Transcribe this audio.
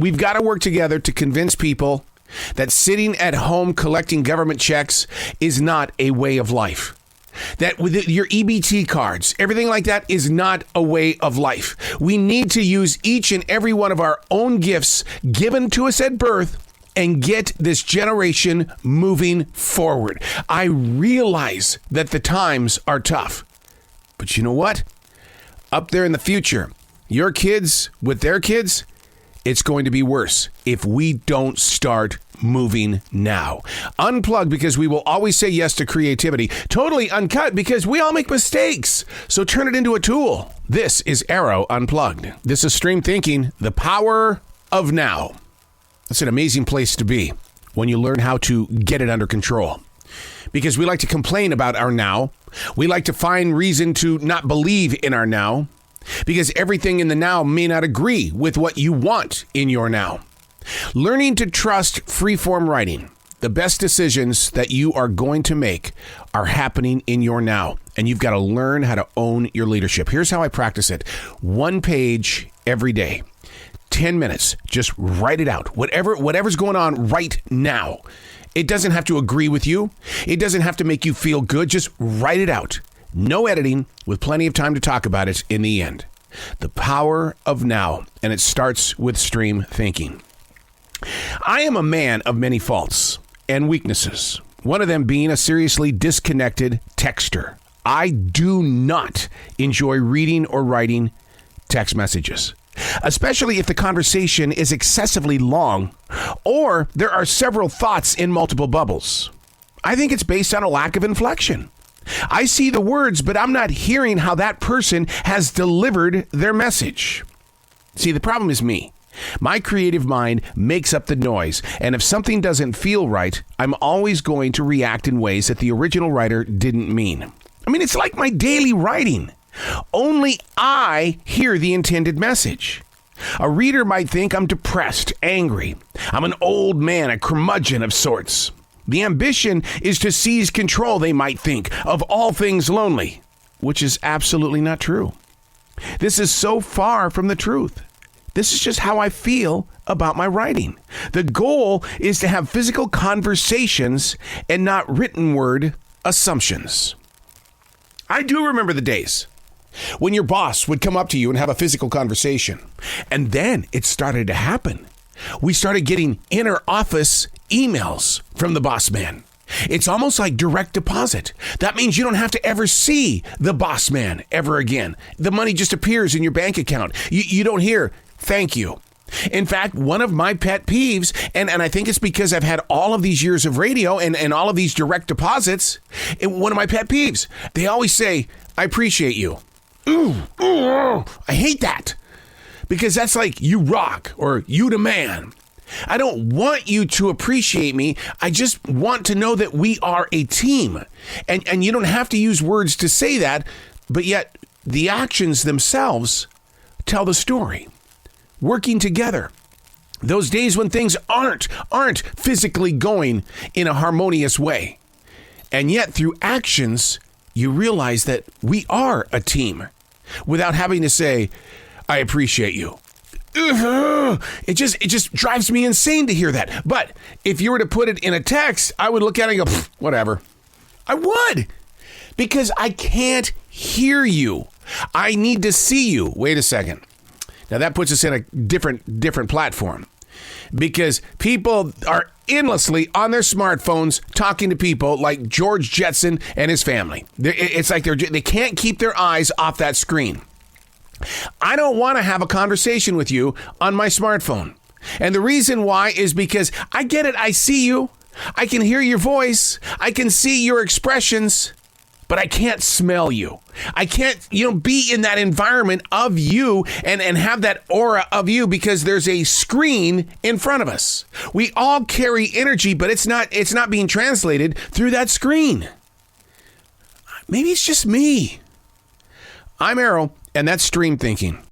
We've got to work together to convince people that sitting at home collecting government checks is not a way of life. That with your EBT cards, everything like that is not a way of life. We need to use each and every one of our own gifts given to us at birth and get this generation moving forward. I realize that the times are tough. But you know what? Up there in the future, your kids with their kids, it's going to be worse if we don't start moving now. Unplugged because we will always say yes to creativity. Totally uncut because we all make mistakes. So turn it into a tool. This is Arroe Unplugged. This is Stream Thinking, the power of now. That's an amazing place to be when you learn how to get it under control. Because we like to complain about our now. We like to find reason to not believe in our now. Because everything in the now may not agree with what you want in your now. Learning to trust free-form writing. The best decisions that you are going to make are happening in your now. And you've got to learn how to own your leadership. Here's how I practice it. 1 page every day. 10 minutes. Just write it out. Whatever's going on right now. It doesn't have to agree with you. It doesn't have to make you feel good. Just write it out. No editing, with plenty of time to talk about it in the end. The power of now, and it starts with stream thinking. I am a man of many faults and weaknesses, one of them being a seriously disconnected texter. I do not enjoy reading or writing text messages, especially if the conversation is excessively long or there are several thoughts in multiple bubbles. I think it's based on a lack of inflection. I see the words, but I'm not hearing how that person has delivered their message. See, the problem is me. My creative mind makes up the noise, and if something doesn't feel right, I'm always going to react in ways that the original writer didn't mean. I mean, it's like my daily writing. Only I hear the intended message. A reader might think I'm depressed, angry. I'm an old man, a curmudgeon of sorts. The ambition is to seize control, they might think, of all things lonely, which is absolutely not true. This is so far from the truth. This is just how I feel about my writing. The goal is to have physical conversations and not written word assumptions. I do remember the days when your boss would come up to you and have a physical conversation. And then it started to happen. We started getting inner office emails from the boss man. It's almost like direct deposit. That means you don't have to ever see the boss man ever again. The money just appears in your bank account. You don't hear, thank you. In fact, one of my pet peeves, and I think it's because I've had all of these years of radio and all of these direct deposits, one of my pet peeves, they always say, I appreciate you. Ooh, I hate that. Because that's like, you rock, or you the man. I don't want you to appreciate me. I just want to know that we are a team. And you don't have to use words to say that, but yet the actions themselves tell the story. Working together. Those days when things aren't physically going in a harmonious way. And yet through actions, you realize that we are a team without having to say, I appreciate you. It just drives me insane to hear that. But if you were to put it in a text, I would look at it and go, whatever. I would. Because I can't hear you. I need to see you. Wait a second. Now that puts us in a different platform. Because people are endlessly on their smartphones talking to people like George Jetson and his family. It's like they can't keep their eyes off that screen. I don't want to have a conversation with you on my smartphone. And the reason why is because I get it. I see you. I can hear your voice. I can see your expressions, but I can't smell you. I can't, be in that environment of you and have that aura of you because there's a screen in front of us. We all carry energy, but it's not being translated through that screen. Maybe it's just me. I'm Arroe. And that's stream thinking.